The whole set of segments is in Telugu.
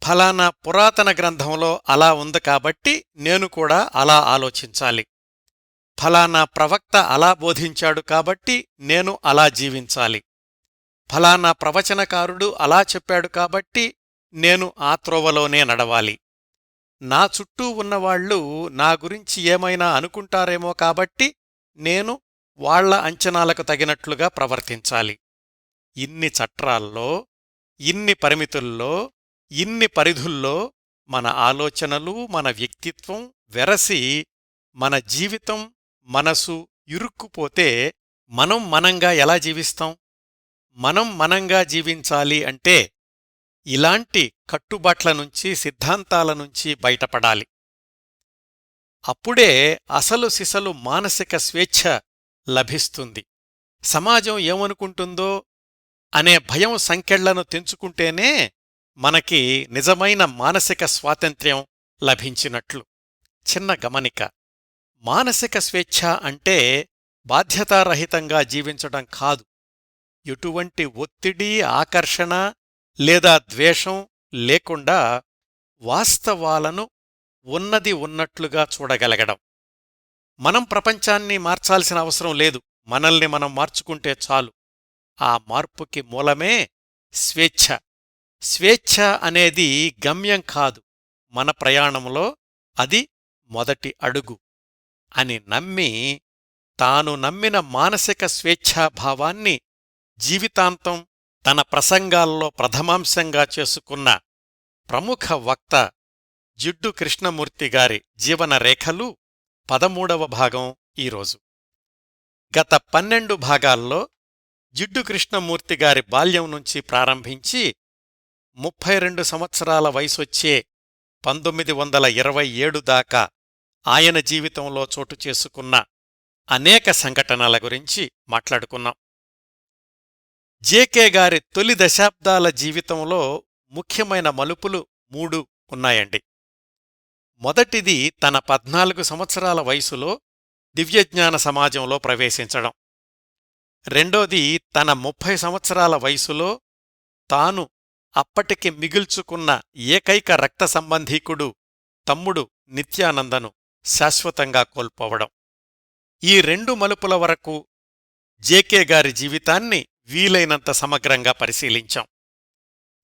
ఫలానా పురాతన గ్రంథంలో అలా ఉంది కాబట్టి నేను కూడా అలా ఆలోచించాలి. ఫలానా ప్రవక్త అలా బోధించాడు కాబట్టి నేను అలా జీవించాలి. ఫలానా ప్రవచనకారుడు అలా చెప్పాడు కాబట్టి నేను ఆ త్రోవలోనే నడవాలి. నా చుట్టూ ఉన్నవాళ్లు నా గురించి ఏమైనా అనుకుంటారేమో కాబట్టి నేను వాళ్ల అంచనాలకు తగినట్లుగా ప్రవర్తించాలి. ఇన్ని చట్రాల్లో, ఇన్ని పరిమితుల్లో, ఇన్ని పరిధుల్లో మన ఆలోచనలు, మన వ్యక్తిత్వం వెరసి మన జీవితం, మనసు ఇరుక్కుపోతే మనం మనంగా ఎలా జీవిస్తాం? మనం మనంగా జీవించాలి అంటే ఇలాంటి కట్టుబాట్ల నుంచి, సిద్ధాంతాల నుంచి బయటపడాలి. అప్పుడే అసలు సిసలు మానసిక స్వేచ్ఛ లభిస్తుంది. సమాజం ఏమనుకుంటుందో అనే భయం సంకెళ్లను తెంచుకుంటేనే మనకి నిజమైన మానసిక స్వాతంత్ర్యం లభించినట్లు. చిన్న గమనిక: మానసిక స్వేచ్ఛ అంటే బాధ్యతారహితంగా జీవించడం కాదు. ఎటువంటి ఒత్తిడి, ఆకర్షణ లేదా ద్వేషం లేకుండా వాస్తవాలను ఉన్నది ఉన్నట్లుగా చూడగలగడం. మనం ప్రపంచాన్ని మార్చాల్సిన అవసరం లేదు, మనల్ని మనం మార్చుకుంటే చాలు. ఆ మార్పుకి మూలమే స్వేచ్ఛ. స్వేచ్ఛ అనేది గమ్యం కాదు, మన ప్రయాణంలో అది మొదటి అడుగు అని నమ్మి, తాను నమ్మిన మానసిక స్వేచ్ఛాభావాన్ని జీవితాంతం తన ప్రసంగాల్లో ప్రథమాంశంగా చేసుకున్న ప్రముఖ వక్త జిడ్డు కృష్ణమూర్తిగారి జీవనరేఖలు 13వ భాగం ఈరోజు. గత 12 భాగాల్లో జిడ్డు కృష్ణమూర్తిగారి బాల్యం నుంచి ప్రారంభించి 32 సంవత్సరాల వయసొచ్చే 1927 దాకా ఆయన జీవితంలో చోటు చేసుకున్న అనేక సంఘటనల గురించి మాట్లాడుకున్నాం. జేకే గారి తొలి దశాబ్దాల జీవితంలో ముఖ్యమైన మలుపులు 3 ఉన్నాయండి. మొదటిది తన 14 సంవత్సరాల వయసులో దివ్యజ్ఞాన సమాజంలో ప్రవేశించడం. రెండోది తన 30 సంవత్సరాల వయసులో తాను అప్పటికి మిగుల్చుకున్న ఏకైక రక్త సంబంధీకుడు తమ్ముడు నిత్యానందను శాశ్వతంగా కోల్పోవడం. ఈ 2 మలుపుల వరకు జేకే గారి జీవితాన్ని వీలైనంత సమగ్రంగా పరిశీలించాం.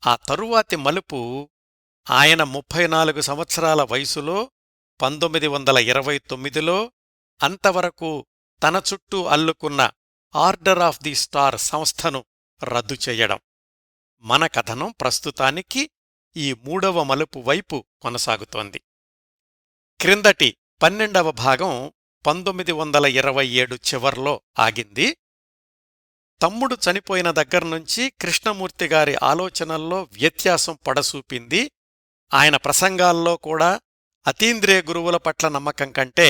ఆ తరువాతి మలుపు ఆయన 34 సంవత్సరాల వయసులో 1929లో అంతవరకు తన చుట్టూ అల్లుకున్న ఆర్డర్ ఆఫ్ ది స్టార్ సంస్థను రద్దు చెయ్యడం. మన కథనం ప్రస్తుతానికి ఈ 3వ మలుపు వైపు కొనసాగుతోంది. క్రిందటి 12వ భాగం 1927 చివర్లో ఆగింది. తమ్ముడు చనిపోయిన దగ్గర్నుంచి కృష్ణమూర్తిగారి ఆలోచనల్లో వ్యత్యాసం పడసూపింది. ఆయన ప్రసంగాల్లో కూడా అతీంద్రియ గురువుల పట్ల నమ్మకం కంటే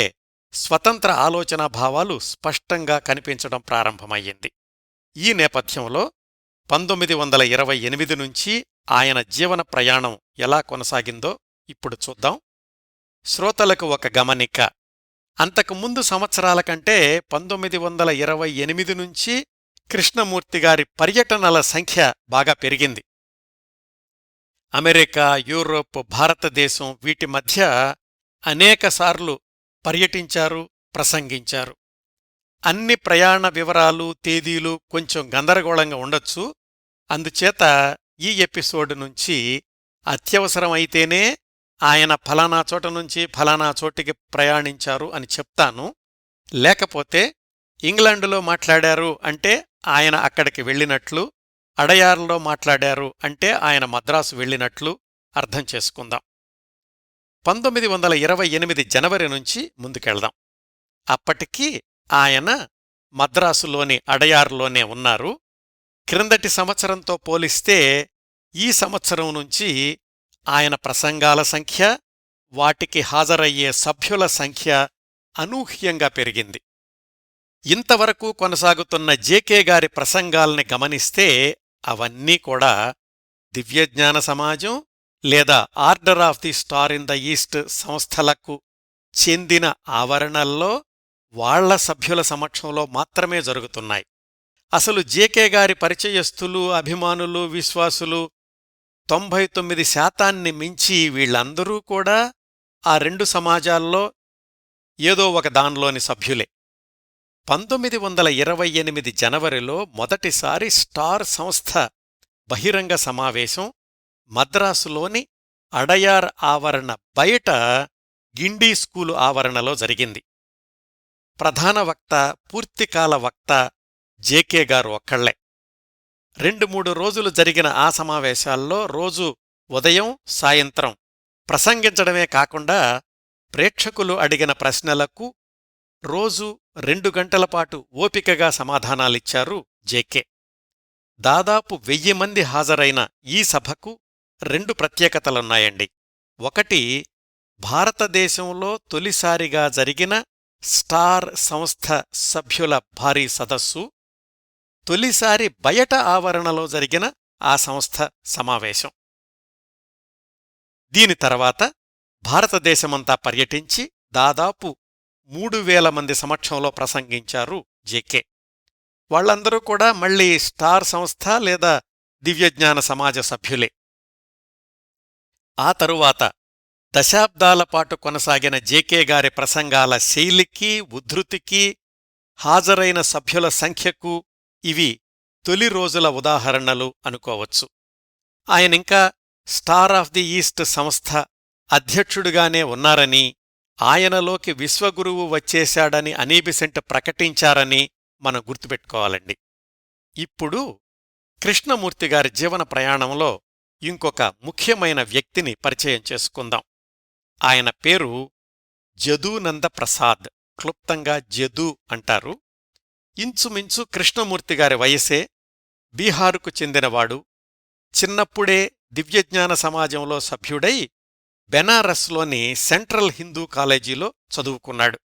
స్వతంత్ర ఆలోచనాభావాలు స్పష్టంగా కనిపించడం ప్రారంభమయ్యింది. ఈ నేపథ్యంలో 1928 నుంచి ఆయన జీవన ప్రయాణం ఎలా కొనసాగిందో ఇప్పుడు చూద్దాం. శ్రోతలకు ఒక గమనిక: అంతకుముందు సంవత్సరాల కంటే 1928 నుంచి కృష్ణమూర్తిగారి పర్యటనల సంఖ్య బాగా పెరిగింది. అమెరికా, యూరోప్, భారతదేశం వీటి మధ్య అనేకసార్లు పర్యటించారు, ప్రసంగించారు. అన్ని ప్రయాణ వివరాలు, తేదీలు కొంచెం గందరగోళంగా ఉండొచ్చు. అందుచేత ఈ ఎపిసోడ్ నుంచి అత్యవసరమైతేనే ఆయన ఫలానా చోట నుంచి ఫలానా చోటికి ప్రయాణించారు అని చెప్తాను. లేకపోతే ఇంగ్లాండులో మాట్లాడారు అంటే ఆయన అక్కడికి వెళ్ళినట్లు, అడయార్లో మాట్లాడారు అంటే ఆయన మద్రాసు వెళ్ళినట్లు అర్థం చేసుకుందాం. 1928 జనవరి నుంచి ముందుకెళ్దాం. అప్పటికి ఆయన మద్రాసులోని అడయార్లోనే ఉన్నారు. క్రిందటి సంవత్సరంతో పోలిస్తే ఈ సంవత్సరం నుంచి ఆయన ప్రసంగాల సంఖ్య, వాటికి హాజరయ్యే సభ్యుల సంఖ్య అనూహ్యంగా పెరిగింది. ఇంతవరకు కొనసాగుతున్న జేకే గారి ప్రసంగాల్ని గమనిస్తే అవన్నీ కూడా దివ్యజ్ఞాన సమాజం లేదా order of the star in the east సంస్థలకు చెందిన ఆవరణల్లో వాళ్ల సభ్యుల సమక్షంలో మాత్రమే జరుగుతున్నాయి. అసలు జేకే గారి పరిచయస్థులు, అభిమానులు, విశ్వాసులు 99% మించి వీళ్ళందరూ కూడా ఆ రెండు సమాజాల్లో ఏదో ఒక దానిలోని సభ్యులే. 1928 జనవరిలో మొదటిసారి స్టార్ సంస్థ బహిరంగ సమావేశం మద్రాసులోని అడయార్ ఆవరణ బయట గిండీ స్కూలు ఆవరణలో జరిగింది. ప్రధాన వక్త, పూర్తికాల వక్త జేకే గారు ఒక్కళ్లే. 2-3 రోజులు జరిగిన ఆ సమావేశాల్లో రోజు ఉదయం, సాయంత్రం ప్రసంగించడమే కాకుండా ప్రేక్షకులు అడిగిన ప్రశ్నలకు రోజూ 2 గంటలపాటు ఓపికగా సమాధానాలిచ్చారు జేకే. దాదాపు 1000 మంది హాజరైన ఈ సభకు 2 ప్రత్యేకతలున్నాయండి. ఒకటి, భారతదేశంలో తొలిసారిగా జరిగిన స్టార్ సంస్థ సభ్యుల భారీ సదస్సు, తొలిసారి బయట ఆవరణలో జరిగిన ఆ సంస్థ సమావేశం. దీని తర్వాత భారతదేశమంతా పర్యటించి దాదాపు 3000 మంది సమక్షంలో ప్రసంగించారు జేకే. వాళ్లందరూ కూడా మళ్లీ స్టార్ సంస్థ లేదా దివ్యజ్ఞాన సమాజ సభ్యులే. ఆ తరువాత దశాబ్దాలపాటు కొనసాగిన జేకే గారి ప్రసంగాల శైలికి, ఉద్ధృతికి, హాజరైన సభ్యుల సంఖ్యకు ఇవి తొలి రోజుల ఉదాహరణలు అనుకోవచ్చు. ఆయనింకా స్టార్ ఆఫ్ ది ఈస్ట్ సంస్థ అధ్యక్షుడుగానే ఉన్నారని, ఆయనలోకి విశ్వగురువు వచ్చేశాడని అనీబిసెంట్ ప్రకటించారని మనం గుర్తుపెట్టుకోవాలండి. ఇప్పుడు కృష్ణమూర్తిగారి జీవన ప్రయాణంలో ఇంకొక ముఖ్యమైన వ్యక్తిని పరిచయం చేసుకుందాం. ఆయన పేరు జదూనంద ప్రసాద్, క్లుప్తంగా జదూ అంటారు. ఇంచుమించు కృష్ణమూర్తిగారి వయసే, బీహారుకు చెందినవాడు. చిన్నప్పుడే దివ్యజ్ఞాన సమాజంలో సభ్యుడై బెనారస్లోని సెంట్రల్ హిందూ కాలేజీలో చదువుకున్నాడు.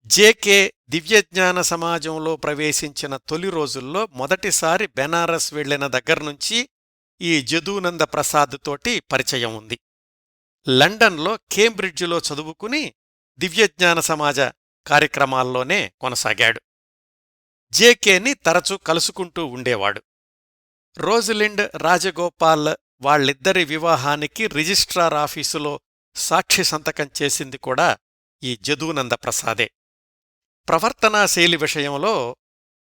జేకే దివ్యజ్ఞాన సమాజంలో ప్రవేశించిన తొలి రోజుల్లో మొదటిసారి బెనారస్ వెళ్లిన దగ్గర్నుంచి ఈ జదూనంద ప్రసాద్ తోటి పరిచయం ఉంది. లండన్లో కేంబ్రిడ్జిలో చదువుకుని దివ్యజ్ఞాన సమాజ కార్యక్రమాల్లోనే కొనసాగాడు. జేకేని తరచూ కలుసుకుంటూ ఉండేవాడు. రోజిలిండ్ రాజగోపాల్ వాళ్ళిద్దరి వివాహానికి రిజిస్ట్రార్ ఆఫీసులో సాక్షి సంతకం చేసింది కూడా ఈ జదూనంద ప్రసాదే. ప్రవర్తనాశైలి విషయంలో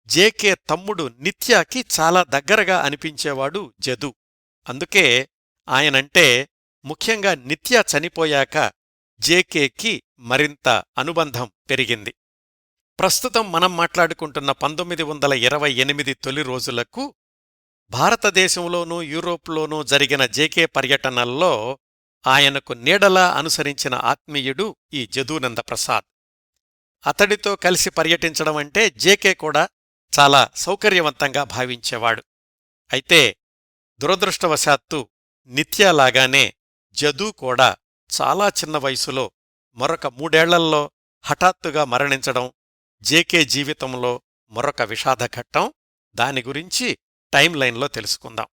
జేకే తమ్ముడు నిత్యాకి చాలా దగ్గరగా అనిపించేవాడు జదూ. అందుకే ఆయనంటే, ముఖ్యంగా నిత్య చనిపోయాక జేకేకి మరింత అనుబంధం పెరిగింది. ప్రస్తుతం మనం మాట్లాడుకుంటున్న 1928 తొలి రోజులకు భారతదేశంలోనూ యూరోప్లోనూ జరిగిన జేకే పర్యటనల్లో ఆయనకు నీడలా అనుసరించిన ఆత్మీయుడు ఈ జదూనంద ప్రసాద్. అతడితో కలిసి పర్యటించడమంటే జేకే కూడా చాలా సౌకర్యవంతంగా భావించేవాడు. అయితే దురదృష్టవశాత్తు నిత్యాలాగానే జదూ కూడా చాలా చిన్న వయసులో మరొక 3 ఏళ్లల్లో హఠాత్తుగా మరణించడం జేకే జీవితంలో మరొక విషాదఘట్టం. దాని గురించి టైం లైన్లో తెలుసుకుందాం.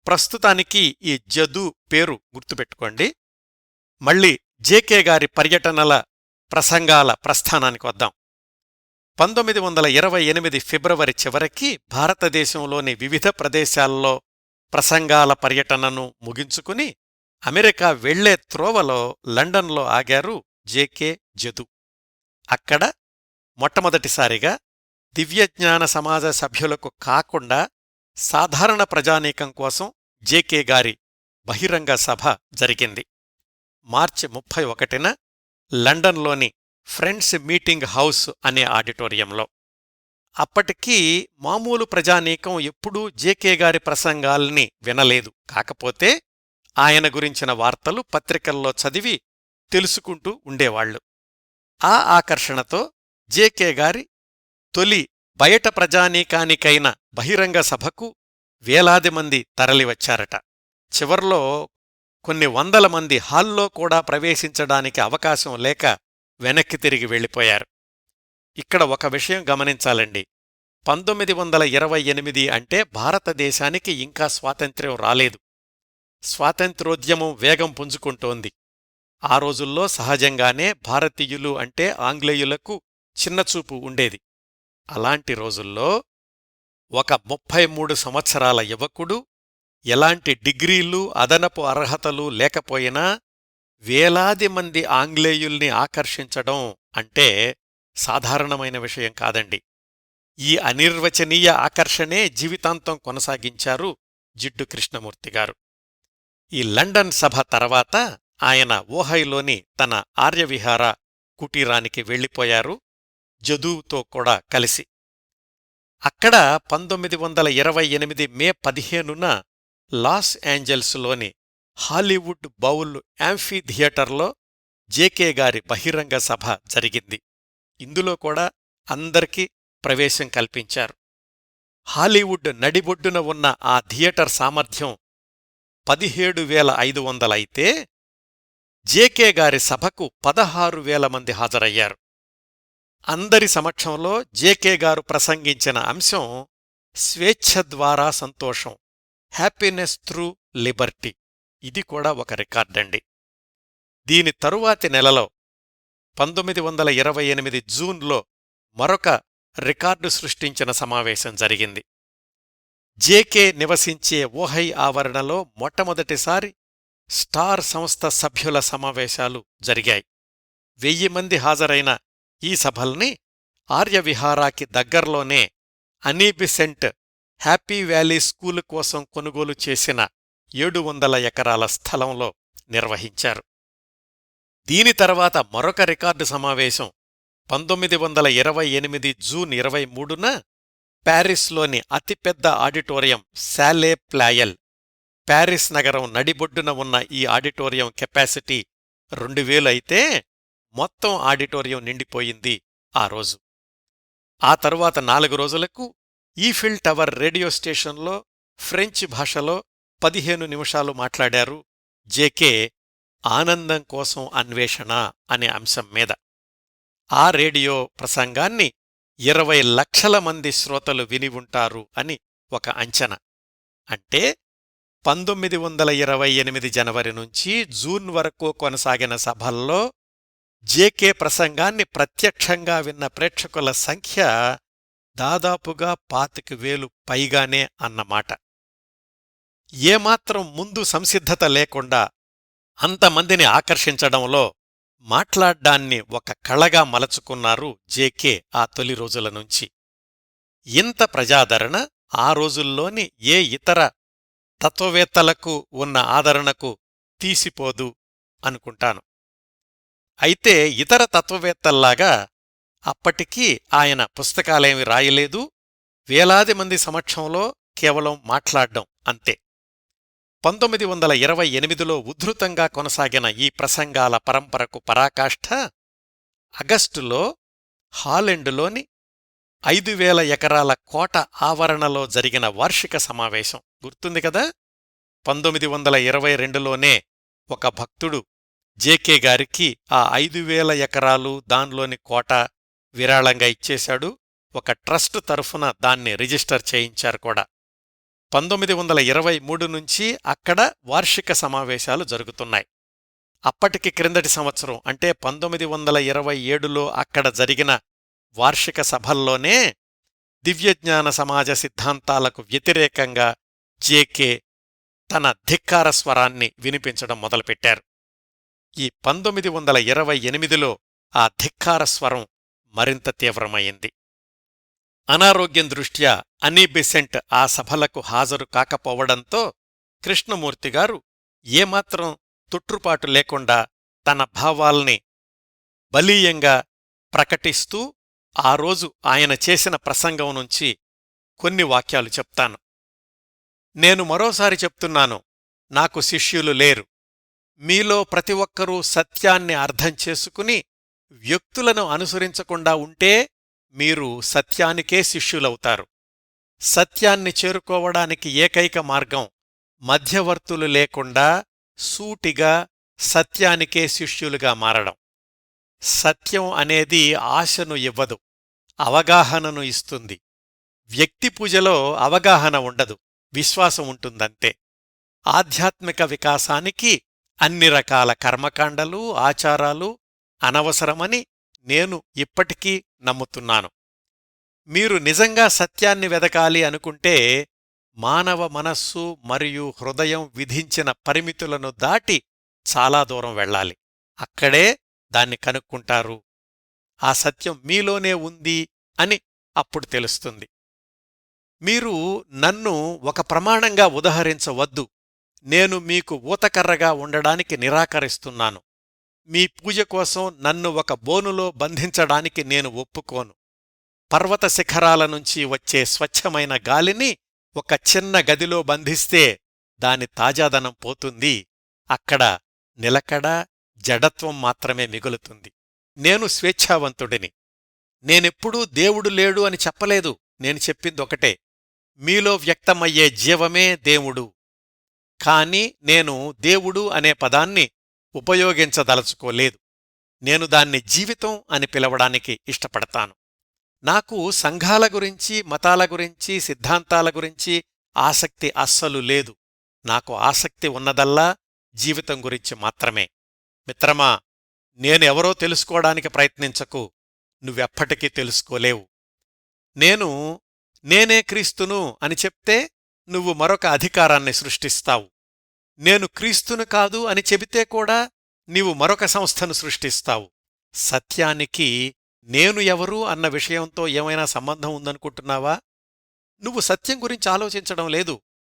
ప్రస్తుతానికి ఈ జదూ పేరు గుర్తుపెట్టుకోండి. మళ్ళీ జేకే గారి పర్యటనల ప్రసంగాల ప్రస్థానానికి వద్దాం. 1928 ఫిబ్రవరి చివరికి భారతదేశంలోని వివిధ ప్రదేశాల్లో ప్రసంగాల పర్యటనను ముగించుకుని అమెరికా వెళ్లే త్రోవలో లండన్లో ఆగారు జేకే, జదూ. అక్కడ మొట్టమొదటిసారిగా దివ్యజ్ఞాన సమాజ సభ్యులకు కాకుండా సాధారణ ప్రజానీకం కోసం జేకే గారి బహిరంగ సభ జరిగింది. మార్చి 31న లండన్లోని ఫ్రెండ్స్ మీటింగ్ హౌస్ అనే ఆడిటోరియంలో. అప్పటికీ మామూలు ప్రజానీకం ఎప్పుడూ జేకే గారి ప్రసంగాల్ని వినలేదు. కాకపోతే ఆయన గురించిన వార్తలు పత్రికల్లో చదివి తెలుసుకుంటూ ఉండేవాళ్లు. ఆ ఆకర్షణతో జేకే గారి తొలి బయట ప్రజానీకానికైన బహిరంగ సభకు వేలాది మంది తరలివచ్చారట. చివర్లో కొన్ని 100 మంది హాల్లో కూడా ప్రవేశించడానికి అవకాశం లేక వెనక్కి తిరిగి వెళ్ళిపోయారు. ఇక్కడ ఒక విషయం గమనించాలండి. 1928 అంటే భారతదేశానికి ఇంకా స్వాతంత్ర్యం రాలేదు. స్వాతంత్రోద్యమం వేగం పుంజుకుంటోంది. ఆ రోజుల్లో సహజంగానే భారతీయులు అంటే ఆంగ్లేయులకు చిన్నచూపు ఉండేది. అలాంటి రోజుల్లో ఒక 33 సంవత్సరాల యువకుడు ఎలాంటి డిగ్రీలు అదనపు అర్హతలు లేకపోయినా వేలాది మంది ఆంగ్లేయుల్ని ఆకర్షించడం అంటే సాధారణమైన విషయం కాదండి. ఈ అనిర్వచనీయ ఆకర్షణే జీవితాంతం కొనసాగించారు జిడ్డు కృష్ణమూర్తిగారు. ఈ లండన్ సభ తర్వాత ఆయన ఓహైలోని తన ఆర్యవిహార కుటీరానికి వెళ్ళిపోయారు, జదూతో కూడా కలిసి. అక్కడ 1928 మే 15న లాస్ ఏంజల్స్లోని హాలీవుడ్ బౌల్ యాంఫీ థియేటర్లో జేకే గారి బహిరంగ సభ జరిగింది. ఇందులో కూడా అందరికీ ప్రవేశం కల్పించారు. హాలీవుడ్ నడిబొడ్డున ఉన్న ఆ థియేటర్ సామర్థ్యం 17,500 అయితే జేకే గారి సభకు 16,000 మంది హాజరయ్యారు. అందరి సమక్షంలో జేకే గారు ప్రసంగించిన అంశం స్వేచ్ఛ ద్వారా సంతోషం, హ్యాపీనెస్ త్రూ లిబర్టీ. ఇది కూడా ఒక రికార్డండి. దీని తరువాతి నెలలో 1928 జూన్లో మరొక రికార్డు సృష్టించిన సమావేశం జరిగింది. జేకే నివసించే ఓహై ఆవరణలో మొట్టమొదటిసారి స్టార్ సంస్థ సభ్యుల సమావేశాలు జరిగాయి. 1000 మంది హాజరైన ఈ సభల్ని ఆర్యవిహారాకి దగ్గర్లోనే అనీబిసెంట్ హ్యాపీ వ్యాలీ స్కూలు కోసం కొనుగోలు చేసిన 700 ఎకరాల స్థలంలో నిర్వహించారు. దీని తర్వాత మరొక రికార్డు సమావేశం 1928 జూన్ 23న ప్యారిస్లోని అతిపెద్ద ఆడిటోరియం శాలే ప్లాయల్, ప్యారిస్ నగరం నడిబొడ్డున ఉన్న ఈ ఆడిటోరియం కెపాసిటీ 2000 అయితే మొత్తం ఆడిటోరియం నిండిపోయింది ఆ రోజు. ఆ తరువాత 4 రోజులకు ఈఫిల్ టవర్ రేడియో స్టేషన్లో ఫ్రెంచ్ భాషలో 15 నిమిషాలు మాట్లాడారు జేకే, ఆనందం కోసం అన్వేషణ అనే అంశం మీద. ఆ రేడియో ప్రసంగాన్ని 20 లక్షల మంది శ్రోతలు విని ఉంటారు అని ఒక అంచనా. అంటే 1928 జనవరి నుంచి జూన్ వరకు కొనసాగిన సభల్లో జేకే ప్రసంగాన్ని ప్రత్యక్షంగా విన్న ప్రేక్షకుల సంఖ్య దాదాపుగా 25,000 పైగానే అన్నమాట. ఏమాత్రం ముందు సంసిద్ధత లేకుండా అంతమందిని ఆకర్షించడంలో మాట్లాడ్డాన్ని ఒక కళగా మలచుకున్నారు జేకే ఆ తొలి రోజుల నుంచి. ఇంత ప్రజాదరణ ఆ రోజుల్లోని ఏ ఇతర తత్వవేత్తలకు ఉన్న ఆదరణకు తీసిపోదు అనుకుంటాను. అయితే ఇతర తత్వవేత్తల్లాగా అప్పటికీ ఆయన పుస్తకాలేమి రాయలేదు, వేలాది మంది సమక్షంలో కేవలం మాట్లాడ్డం అంతే. 1928లో ఉద్ధృతంగా కొనసాగిన ఈ ప్రసంగాల పరంపరకు పరాకాష్ఠ ఆగస్టులో హాలెండులోని 5,000 ఎకరాల కోట ఆవరణలో జరిగిన వార్షిక సమావేశం. గుర్తుంది కదా? 1922లోనే ఒక భక్తుడు జేకే గారికి ఆ 5,000 ఎకరాలు దాన్లోని కోట విరాళంగా ఇచ్చేశాడు. ఒక ట్రస్ట్ తరఫున దాన్ని రిజిస్టర్ చేయించారు కూడా. 1923 నుంచి అక్కడ వార్షిక సమావేశాలు జరుగుతున్నాయి. అప్పటికి క్రిందటి సంవత్సరం అంటే 1927లో అక్కడ జరిగిన వార్షిక సభల్లోనే దివ్యజ్ఞాన సమాజ సిద్ధాంతాలకు వ్యతిరేకంగా జేకే తన ధిక్కార స్వరాన్ని వినిపించడం మొదలుపెట్టారు. ఈ 1928లో ఆ ధిక్కార స్వరం మరింత తీవ్రమయ్యింది. అనారోగ్యం దృష్ట్యా అనీబిసెంట్ ఆ సభలకు హాజరు కాకపోవడంతో కృష్ణమూర్తిగారు ఏమాత్రం తొట్రుపాటు లేకుండా తన భావాల్ని బలీయంగా ప్రకటిస్తూ ఆ రోజు ఆయన చేసిన ప్రసంగం నుంచి కొన్ని వాక్యాలు చెప్తాను. నేను మరోసారి చెప్తున్నాను, నాకు శిష్యులు లేరు. మీలో ప్రతి ఒక్కరూ సత్యాన్ని అర్థం చేసుకుని వ్యక్తులను అనుసరించకుండా ఉంటే మీరు సత్యానికే శిష్యులవుతారు. సత్యాన్ని చేరుకోవడానికి ఏకైక మార్గం మధ్యవర్తులు లేకుండా సూటిగా సత్యానికే శిష్యులుగా మారడం. సత్యం అనేది ఆశను ఇవ్వదు, అవగాహనను ఇస్తుంది. వ్యక్తి పూజలో అవగాహన ఉండదు, విశ్వాసం ఉంటుందంతే. ఆధ్యాత్మిక వికాసానికి అన్ని రకాల కర్మకాండలు, ఆచారాలు అనవసరమని నేను ఇప్పటికీ నమ్ముతున్నాను. మీరు నిజంగా సత్యాన్ని వెదకాలి అనుకుంటే మానవ మనస్సు మరియు హృదయం విధించిన పరిమితులను దాటి చాలా దూరం వెళ్ళాలి. అక్కడే దాన్ని కనుక్కుంటారు. ఆ సత్యం మీలోనే ఉంది అని అప్పుడు తెలుస్తుంది. మీరు నన్ను ఒక ప్రమాణంగా ఉదహరించవద్దు. నేను మీకు ఊతకర్రగా ఉండడానికి నిరాకరిస్తున్నాను. మీ పూజ కోసం నన్ను ఒక బోనులో బంధించడానికి నేను ఒప్పుకోను. పర్వత శిఖరాల నుంచి వచ్చే స్వచ్ఛమైన గాలిని ఒక చిన్న గదిలో బంధిస్తే దాని తాజాదనం పోతుంది. అక్కడ నిలకడ, జడత్వం మాత్రమే మిగులుతుంది. నేను స్వేచ్ఛావంతుడిని. నేనెప్పుడూ దేవుడు లేడు అని చెప్పలేదు. నేను చెప్పిందొకటే, మీలో వ్యక్తమయ్యే జీవమే దేవుడు. కాని నేను దేవుడు అనే పదాన్ని ఉపయోగించదలుచుకోలేదు. నేను దాన్ని జీవితం అని పిలవడానికి ఇష్టపడతాను. నాకు సంఘాల గురించి, మతాల గురించి, సిద్ధాంతాల గురించి ఆసక్తి అస్సలు లేదు. నాకు ఆసక్తి ఉన్నదల్లా జీవితం గురించి మాత్రమే. మిత్రమా, నేనెవరో తెలుసుకోవడానికి ప్రయత్నించకు. నువ్వెప్పటికీ తెలుసుకోలేవు. నేనే క్రీస్తును అని చెప్తే నువ్వు మరొక అధికారాన్ని సృష్టిస్తావు. నేను క్రీస్తును కాదు అని చెబితే కూడా నీవు మరొక సంస్థను సృష్టిస్తావు. సత్యానికి నేను ఎవరు అన్న విషయంతో ఏమైనా సంబంధం ఉందనుకుంటున్నావా? నువ్వు సత్యం గురించి ఆలోచించడం లేదు.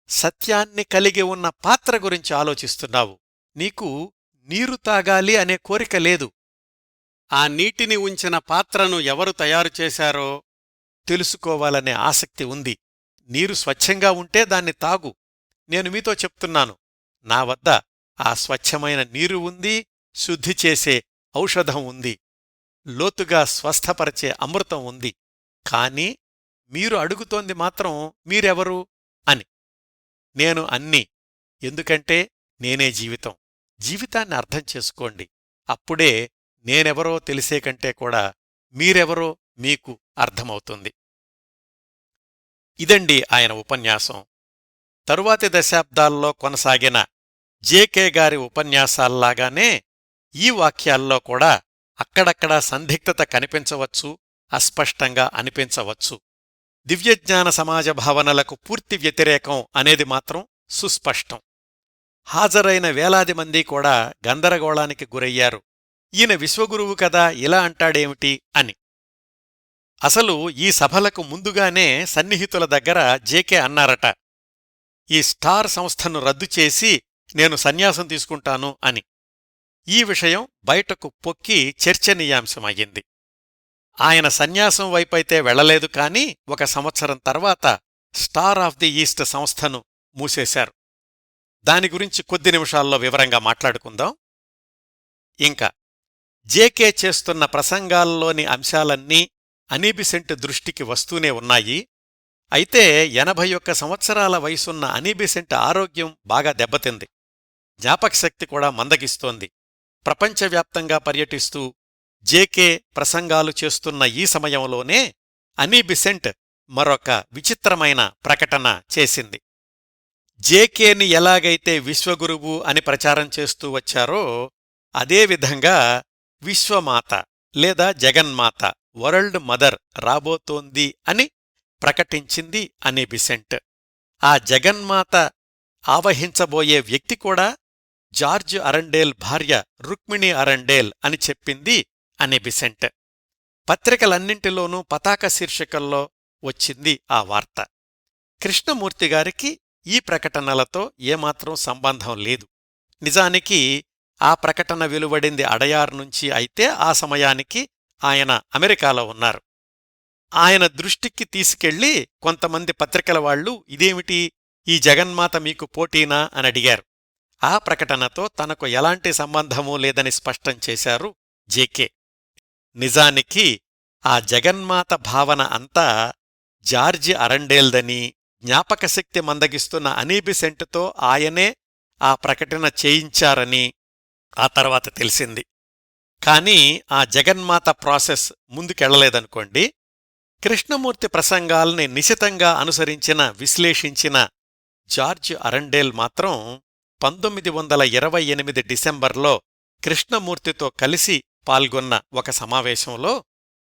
సత్యాన్ని కలిగి ఉన్న పాత్ర గురించి ఆలోచిస్తున్నావు. నీకు నీరు తాగాలి అనే కోరిక లేదు. ఆ నీటిని ఉంచిన పాత్రను ఎవరు తయారుచేశారో తెలుసుకోవాలనే ఆసక్తి ఉంది. నీరు స్వచ్ఛంగా ఉంటే దాన్ని తాగు. నేను మీతో చెప్తున్నాను, నా వద్ద ఆ స్వచ్ఛమైన నీరు ఉంది, శుద్ధి చేసే ఔషధం ఉంది, లోతుగా స్వస్థపరిచే అమృతం ఉంది. కాని మీరు అడుగుతోంది మాత్రం మీరెవరు అని. నేను అన్నీ. ఎందుకంటే నేనే జీవితం. జీవితాన్ని అర్థం చేసుకోండి. అప్పుడే నేనెవరో తెలిసే కంటే కూడా మీరెవరో మీకు అర్థమవుతుంది. ఇదండి ఆయన ఉపన్యాసం. తరువాతి దశాబ్దాల్లో కొనసాగిన జేకే గారి ఉపన్యాసాల్లాగానే ఈ వాక్యాల్లో కూడా అక్కడక్కడా సందిగ్ధత కనిపించవచ్చు, అస్పష్టంగా అనిపించవచ్చు. దివ్యజ్ఞాన సమాజ భావనలకు పూర్తి వ్యతిరేకం అనేది మాత్రం సుస్పష్టం. హాజరైన వేలాది మంది కూడా గందరగోళానికి గురయ్యారు. ఈయన విశ్వగురువు కదా, ఇలా అంటాడేమిటి అని. అసలు ఈ సభలకు ముందుగానే సన్నిహితుల దగ్గర జేకే అన్నారట, ఈ స్టార్ సంస్థను రద్దు చేసి నేను సన్యాసం తీసుకుంటాను అని. ఈ విషయం బయటకు పొక్కి చర్చనీయాంశమయ్యింది. ఆయన సన్యాసం వైపైతే వెళ్లలేదు, కాని 1 సంవత్సరం తర్వాత స్టార్ ఆఫ్ ది ఈస్ట్ సంస్థను మూసేశారు. దాని గురించి కొద్ది నిమిషాల్లో వివరంగా మాట్లాడుకుందాం. ఇంకా జేకే చేస్తున్న ప్రసంగాల్లోని అంశాలన్నీ అనీబిసెంట్ దృష్టికి వస్తూనే ఉన్నాయి. అయితే 81 సంవత్సరాల వయసున్న అనీబిసెంట్ ఆరోగ్యం బాగా దెబ్బతింది. జ్ఞాపకశక్తి కూడా మందగిస్తోంది. ప్రపంచవ్యాప్తంగా పర్యటిస్తూ జేకే ప్రసంగాలు చేస్తున్న ఈ సమయంలోనే అనీబిసెంట్ మరొక విచిత్రమైన ప్రకటన చేసింది. జేకేని ఎలాగైతే విశ్వగురువు అని ప్రచారం చేస్తూ వచ్చారో అదేవిధంగా విశ్వమాత లేదా జగన్మాత, వరల్డ్ మదర్ రాబోతోంది అని ప్రకటించింది అనీబిసెంట్. ఆ జగన్మాత ఆవహించబోయే వ్యక్తి కూడా జార్జ్ అరండేల్ భార్య రుక్మిణి అరండేల్ అని చెప్పింది అనీబిసెంట్. పత్రికలన్నింటిలోనూ పతాక శీర్షికల్లో వచ్చింది ఆ వార్త. కృష్ణమూర్తిగారికి ఈ ప్రకటనలతో ఏమాత్రం సంబంధం లేదు. నిజానికి ఆ ప్రకటన వెలువడింది అడయార్ నుంచి అయితే ఆ సమయానికి ఆయన అమెరికాలో ఉన్నారు. ఆయన దృష్టికి తీసుకెళ్లి కొంతమంది పత్రికల వాళ్లు, ఇదేమిటి, ఈ జగన్మాత మీకు పోటీనా అని అడిగారు. ఆ ప్రకటనతో తనకు ఎలాంటి సంబంధమూ లేదని స్పష్టం చేశారు జేకే. నిజానికి ఆ జగన్మాత భావన అంతా జార్జి అరండేల్దని, జ్ఞాపకశక్తి మందగిస్తున్న అనీబిసెంట్తో ఆయనే ఆ ప్రకటన చేయించారని ఆ తర్వాత తెలిసింది. కాని ఆ జగన్మాత ప్రాసెస్ ముందుకెళ్లలేదనుకోండి. కృష్ణమూర్తి ప్రసంగాల్ని నిశితంగా అనుసరించిన, విశ్లేషించిన జార్జ్ అరండేల్ మాత్రం 1928 డిసెంబర్లో కృష్ణమూర్తితో కలిసి పాల్గొన్న ఒక సమావేశంలో,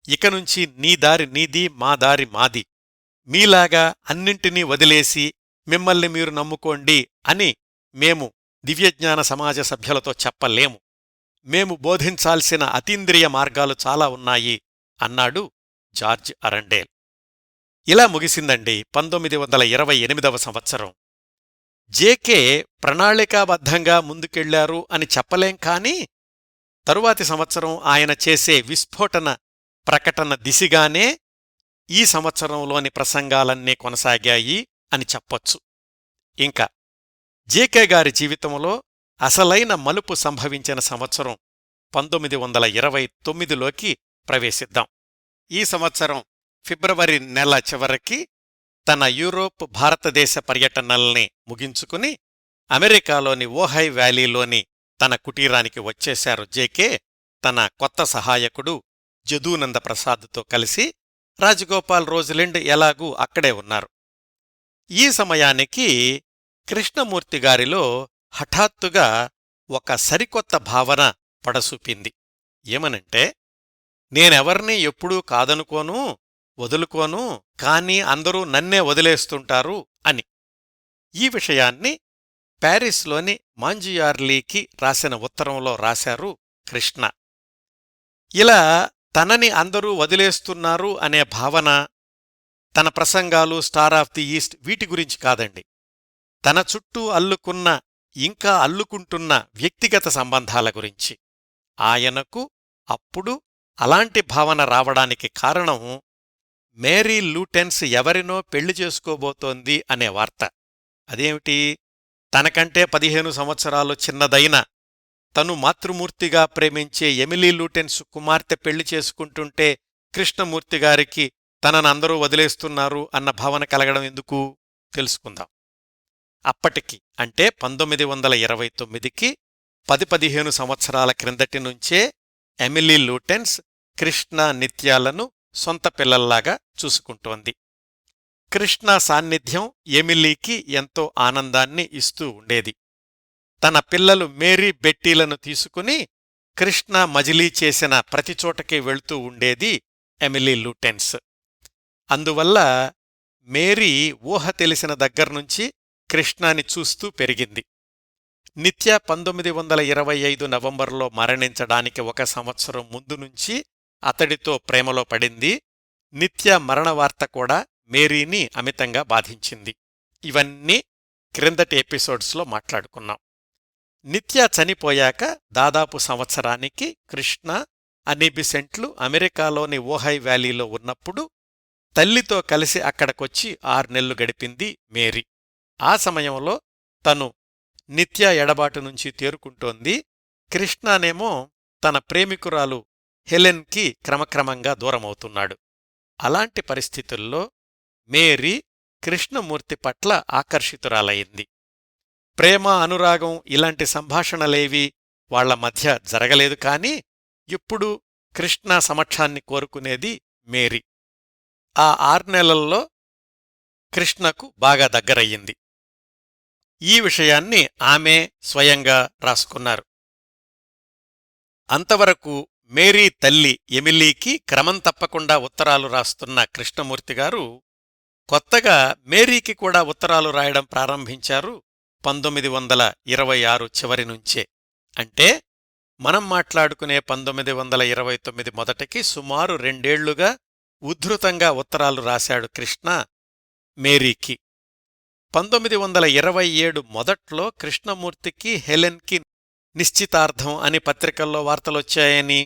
ఇకనుంచి నీ దారి నీది, మా దారి మాది, మీలాగా అన్నింటినీ వదిలేసి మిమ్మల్ని మీరు నమ్ముకోండి అని మేము దివ్యజ్ఞాన సమాజ సభ్యులతో చెప్పలేము. మేము బోధించాల్సిన అతీంద్రియ మార్గాలు చాలా ఉన్నాయి అన్నాడు జార్జ్ అరండేల్. ఇలా ముగిసిందండి 1928వ సంవత్సరం. జేకే ప్రణాళికాబద్ధంగా ముందుకెళ్లారు అని చెప్పలేం, కానీ తరువాతి సంవత్సరం ఆయన చేసే విస్ఫోటన ప్రకటన దిశగానే ఈ సంవత్సరంలోని ప్రసంగాలన్నీ కొనసాగాయి అని చెప్పొచ్చు. ఇంకా జేకే గారి జీవితంలో అసలైన మలుపు సంభవించిన సంవత్సరం 1929లోకి ప్రవేశిద్దాం. ఈ సంవత్సరం ఫిబ్రవరి నెల చివరికి తన యూరోప్, భారతదేశ పర్యటనల్ని ముగించుకుని అమెరికాలోని ఓహై వ్యాలీలోని తన కుటీరానికి వచ్చేశారు జేకే తన కొత్త సహాయకుడు జదూనంద ప్రసాద్తో కలిసి. రాజగోపాల్ రోజలిండ్ ఎలాగూ అక్కడే ఉన్నారు. ఈ సమయానికి కృష్ణమూర్తిగారిలో హఠాత్తుగా ఒక సరికొత్త భావన పడసూపింది. ఏమనంటే, నేనెవర్నీ ఎప్పుడూ కాదనుకోను, వదులుకోను, కానీ అందరూ నన్నే వదిలేస్తుంటారు అని. ఈ విషయాన్ని ప్యారిస్లోని మాంజియార్లీకి రాసిన ఉత్తరంలో రాశారు కృష్ణ. ఇలా తనని అందరూ వదిలేస్తున్నారు అనే భావన తన ప్రసంగాలు, స్టార్ ఆఫ్ ది ఈస్ట్ వీటి గురించి కాదండి. తన చుట్టూ అల్లుకున్న, ఇంకా అల్లుకుంటున్న వ్యక్తిగత సంబంధాల గురించి. ఆయనకు అప్పుడు అలాంటి భావన రావడానికి కారణం మేరీ లూటెన్స్ ఎవరినో పెళ్లి చేసుకోబోతోంది అనే వార్త. అదేమిటి, తనకంటే 15 సంవత్సరాలు చిన్నదైన, తను మాతృమూర్తిగా ప్రేమించే ఎమిలీ లూటెన్స్ కుమార్తె పెళ్లి చేసుకుంటుంటే కృష్ణమూర్తిగారికి తననందరూ వదిలేస్తున్నారు అన్న భావన కలగడం ఎందుకు తెలుసుకుందాం. అప్పటికి అంటే 1929కి 10-15 సంవత్సరాల క్రిందటి నుంచే ఎమిలీ లూటెన్స్ కృష్ణ, నిత్యాలను సొంత పిల్లల్లాగా చూసుకుంటోంది. కృష్ణ సాన్నిధ్యం ఎమిలీకి ఎంతో ఆనందాన్ని ఇస్తూ ఉండేది. తన పిల్లలు మేరీ, బెట్టీలను తీసుకుని కృష్ణ మజిలీ చేసిన ప్రతిచోటకి వెళ్తూ ఉండేది ఎమిలీ లూటెన్స్. అందువల్ల మేరీ ఊహ తెలిసిన దగ్గర్నుంచి కృష్ణాని చూస్తూ పెరిగింది. నిత్య 1925 నవంబర్లో మరణించడానికి 1 సంవత్సరం ముందు నుంచి అతడితో ప్రేమలో పడింది. నిత్య మరణవార్త కూడా మేరీని అమితంగా బాధించింది. ఇవన్నీ క్రిందటి ఎపిసోడ్స్లో మాట్లాడుకున్నాం. నిత్య చనిపోయాక దాదాపు సంవత్సరానికి కృష్ణ, అనిబిసెంట్లు అమెరికాలోని ఓహై వ్యాలీలో ఉన్నప్పుడు తల్లితో కలిసి అక్కడికొచ్చి 6 నెలలు గడిపింది మేరీ. ఆ సమయంలో తను నిత్య ఎడబాటు నుంచి తేరుకుంటోంది. కృష్ణనేమో తన ప్రేమికురాలు హెలెన్కి క్రమక్రమంగా దూరమవుతున్నాడు. అలాంటి పరిస్థితుల్లో మేరీ కృష్ణమూర్తి పట్ల ఆకర్షితురాలయింది. ప్రేమ, అనురాగం ఇలాంటి సంభాషణలేవీ వాళ్ల మధ్య జరగలేదు, కాని ఇప్పుడు కృష్ణ సమక్షాన్ని కోరుకునేది మేరీ. ఆ 6 నెలల్లో కృష్ణకు బాగా దగ్గరయ్యింది. ఈ విషయాన్ని ఆమె స్వయంగా రాసుకున్నారు. అంతవరకు మేరీ తల్లి ఎమిలీకి క్రమం తప్పకుండా ఉత్తరాలు రాస్తున్న కృష్ణమూర్తిగారు కొత్తగా మేరీకి కూడా ఉత్తరాలు రాయడం ప్రారంభించారు 1926 చివరి నుంచే. అంటే మనం మాట్లాడుకునే 1929 మొదటికి సుమారు 2 ఏళ్లుగా ఉద్ధృతంగా ఉత్తరాలు రాశాడు కృష్ణ మేరీకి. 1927 మొదట్లో కృష్ణమూర్తికి హెలెన్కి నిశ్చితార్థం అని పత్రికల్లో వార్తలొచ్చాయని,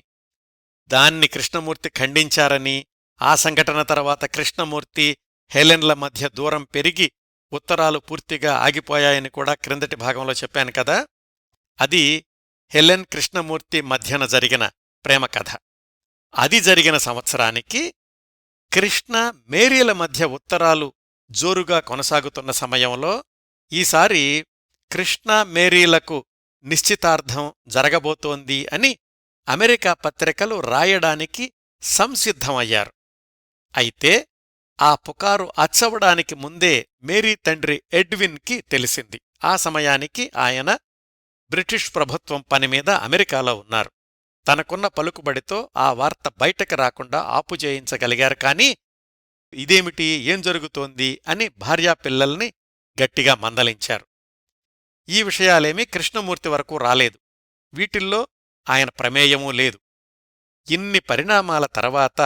దాన్ని కృష్ణమూర్తి ఖండించారని, ఆ సంఘటన తర్వాత కృష్ణమూర్తి, హెలెన్ల మధ్య దూరం పెరిగి ఉత్తరాలు పూర్తిగా ఆగిపోయాయని కూడా క్రిందటి భాగంలో చెప్పాను కదా. అది హెలెన్, కృష్ణమూర్తి మధ్యన జరిగిన ప్రేమ కథ. అది జరిగిన సంవత్సరానికి కృష్ణ, మేరీల మధ్య ఉత్తరాలు జోరుగా కొనసాగుతున్న సమయంలో ఈసారి కృష్ణ, మేరీలకు నిశ్చితార్థం జరగబోతోంది అని అమెరికా పత్రికలు రాయడానికి సంసిద్ధమయ్యారు. అయితే ఆ పుకారు అచ్చవడానికి ముందే మేరీ తండ్రి ఎడ్విన్కి తెలిసింది. ఆ సమయానికి ఆయన బ్రిటిష్ ప్రభుత్వం పనిమీద అమెరికాలో ఉన్నారు. తనకున్న పలుకుబడితో ఆ వార్త బయటకు రాకుండా ఆపుచేయించగలిగారు. కానీ ఇదేమిటి, ఏం జరుగుతోంది అని భార్యాపిల్లల్ని గట్టిగా మందలించారు. ఈ విషయాలేమీ కృష్ణమూర్తి వరకు రాలేదు. వీటిల్లో ఆయన ప్రమేయమూ లేదు. ఇన్ని పరిణామాల తర్వాత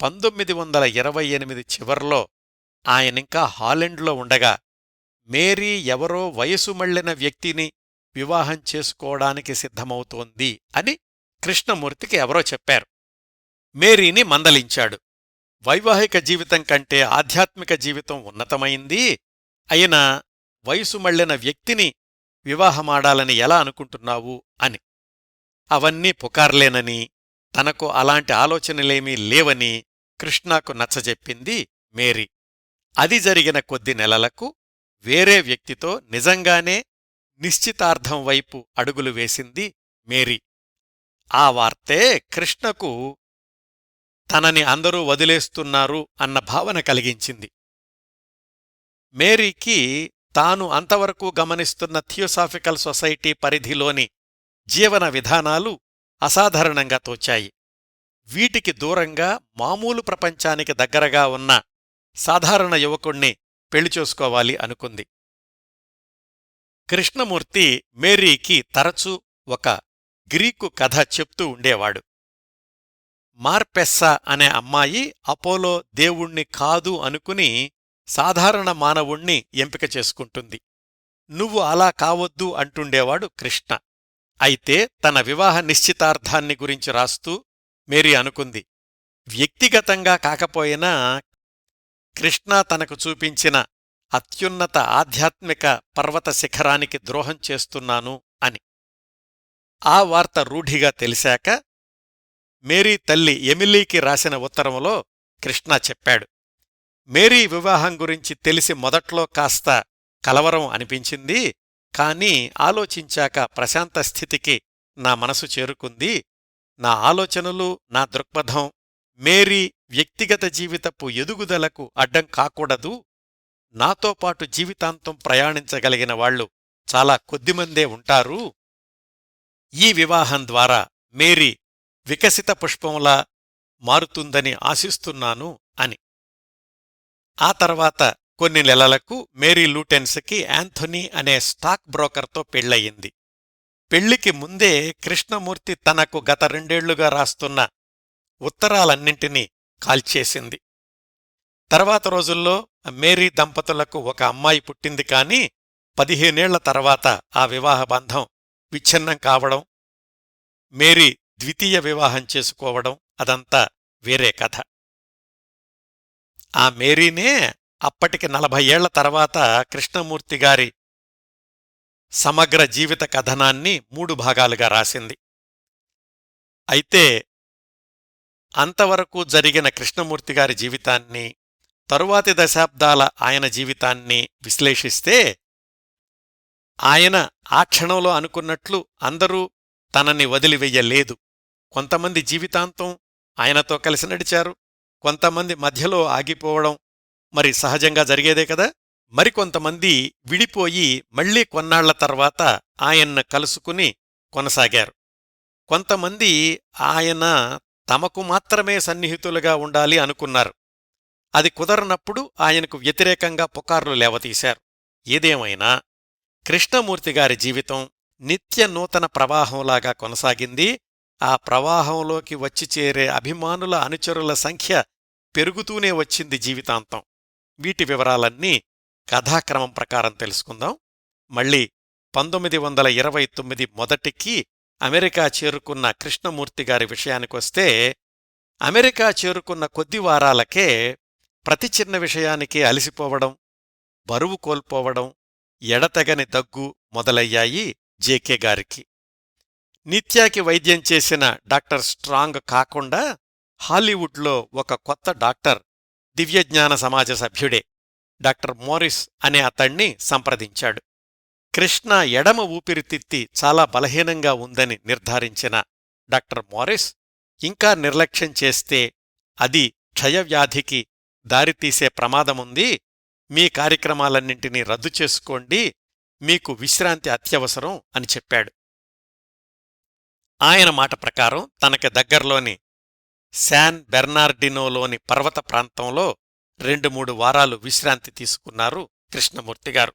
1928 చివర్లో ఆయనింకా హాలెండ్లో ఉండగా మేరీ ఎవరో వయసు మళ్లిన వ్యక్తిని వివాహం చేసుకోవడానికి సిద్ధమవుతోంది అని కృష్ణమూర్తికి ఎవరో చెప్పారు. మేరీని మందలించాడు. వైవాహిక జీవితం కంటే ఆధ్యాత్మిక జీవితం ఉన్నతమైంది, అయినా వయసు మళ్లిన వ్యక్తిని వివాహమాడాలని ఎలా అనుకుంటున్నావు అని. అవన్నీ పుకార్లేనని, తనకు అలాంటి ఆలోచనలేమీ లేవని కృష్ణకు నచ్చజెప్పింది మేరీ. అది జరిగిన కొద్ది నెలలకు వేరే వ్యక్తితో నిజంగానే నిశ్చితార్థం వైపు అడుగులు వేసింది మేరీ. ఆ వార్తే కృష్ణకు తనని అందరూ వదిలేస్తున్నారు అన్న భావన కలిగించింది. మేరీకి తాను అంతవరకు గమనిస్తున్న థియోసాఫికల్ సొసైటీ పరిధిలోని జీవన విధానాలు అసాధారణంగా తోచాయి. వీటికి దూరంగా మామూలు ప్రపంచానికి దగ్గరగా ఉన్న సాధారణ యువకుణ్ణి పెళ్లిచేసుకోవాలి అనుకుంది. కృష్ణమూర్తి మేరీకి తరచూ ఒక గ్రీకు కథ చెప్తూ ఉండేవాడు. మార్పెస్సా అనే అమ్మాయి అపోలో దేవుణ్ణి కాదు అనుకుని సాధారణ మానవుణ్ణి ఎంపిక చేసుకుంటుంది. నువ్వు అలా కావద్దు అంటుండేవాడు కృష్ణ. అయితే తన వివాహ నిశ్చితార్థాన్ని గురించి రాస్తూ మేరీ అనుకుంది, వ్యక్తిగతంగా కాకపోయినా కృష్ణ తనకు చూపించిన అత్యున్నత ఆధ్యాత్మిక పర్వత శిఖరానికి ద్రోహం చేస్తున్నాను అని. ఆ వార్త రూఢిగా తెలిశాక మేరీ తల్లి ఎమిలీకి రాసిన ఉత్తరంలో కృష్ణ చెప్పాడు, మేరీ వివాహం గురించి తెలిసి మొదట్లో కాస్త కలవరం అనిపించింది, కాని ఆలోచించాక ప్రశాంత స్థితికి నా మనసు చేరుకుంది. నా ఆలోచనలు, నా దృక్పథం మేరీ వ్యక్తిగత జీవితపు ఎదుగుదలకు అడ్డం కాకూడదు. నాతో పాటు జీవితాంతం ప్రయాణించగలిగిన వాళ్లు చాలా కొద్దిమందే ఉంటారు. ఈ వివాహం ద్వారా మేరీ వికసిత పుష్పంలా మారుతుందని ఆశిస్తున్నాను అని. ఆ తర్వాత కొన్ని నెలలకు మేరీ లూటెన్స్కి యాంథోనీ అనే స్టాక్ బ్రోకర్తో పెళ్లయింది. పెళ్లికి ముందే కృష్ణమూర్తి తనకు గత 2 ఏళ్లుగా రాస్తున్న ఉత్తరాలన్నింటినీ కాల్చేసింది. తర్వాత రోజుల్లో మేరీ దంపతులకు ఒక అమ్మాయి పుట్టింది, కాని 15 ఏళ్ల తర్వాత ఆ వివాహ బంధం విచ్ఛిన్నం కావడం, మేరీ ద్వితీయ వివాహం చేసుకోవడం అదంతా వేరే కథ. ఆ మేరీనే అప్పటికి 40 ఏళ్ల తర్వాత కృష్ణమూర్తిగారి సమగ్ర జీవిత కథనాన్ని 3 భాగాలుగా రాసింది. అయితే అంతవరకు జరిగిన కృష్ణమూర్తిగారి జీవితాన్ని, తరువాతి దశాబ్దాల ఆయన జీవితాన్ని విశ్లేషిస్తే ఆయన ఆ క్షణంలో అనుకున్నట్లు అందరూ తనని వదిలివెయ్యలేదు. కొంతమంది జీవితాంతం ఆయనతో కలిసి నడిచారు, కొంతమంది మధ్యలో ఆగిపోవడం మరి సహజంగా జరిగేదే కదా. మరికొంతమంది విడిపోయి మళ్లీ కొన్నాళ్ల తర్వాత ఆయన్ను కలుసుకుని కొనసాగారు. కొంతమంది ఆయన తమకు మాత్రమే సన్నిహితులుగా ఉండాలి అనుకున్నారు. అది కుదరనప్పుడు ఆయనకు వ్యతిరేకంగా పుకార్లు లేవతీశారు. ఏదేమైనా కృష్ణమూర్తిగారి జీవితం నిత్య నూతన ప్రవాహంలాగా కొనసాగింది. ఆ ప్రవాహంలోకి వచ్చి చేరే అభిమానుల, అనుచరుల సంఖ్య పెరుగుతూనే వచ్చింది జీవితాంతం. వీటి వివరాలన్నీ కథాక్రమం ప్రకారం తెలుసుకుందాం. మళ్ళీ 1929 మొదటికి అమెరికా చేరుకున్న కృష్ణమూర్తిగారి విషయానికొస్తే, అమెరికా చేరుకున్న కొద్ది వారాలకే ప్రతి చిన్న విషయానికి అలసిపోవడం, బరువు కోల్పోవడం, ఎడతెగని దగ్గు మొదలయ్యాయి జేకే గారికి. నిత్యాకి వైద్యం చేసిన డాక్టర్ స్ట్రాంగ్ కాకుండా హాలీవుడ్లో ఒక కొత్త డాక్టర్, దివ్యజ్ఞాన సమాజ సభ్యుడే డాక్టర్ మోరిస్ అనే అతణ్ణి సంప్రదించాడు. కృష్ణ ఎడమ ఊపిరితిత్తి చాలా బలహీనంగా ఉందని నిర్ధారించిన డాక్టర్ మోరిస్, ఇంకా నిర్లక్ష్యం చేస్తే అది క్షయవ్యాధికి దారితీసే ప్రమాదముంది, మీ కార్యక్రమాలన్నింటినీ రద్దు చేసుకోండి, మీకు విశ్రాంతి అత్యవసరం అని చెప్పాడు. ఆయన మాట ప్రకారం తనకి దగ్గర్లోని శాన్ బెర్నార్డినోలోని పర్వత ప్రాంతంలో 2-3 వారాలు విశ్రాంతి తీసుకున్నారు కృష్ణమూర్తిగారు.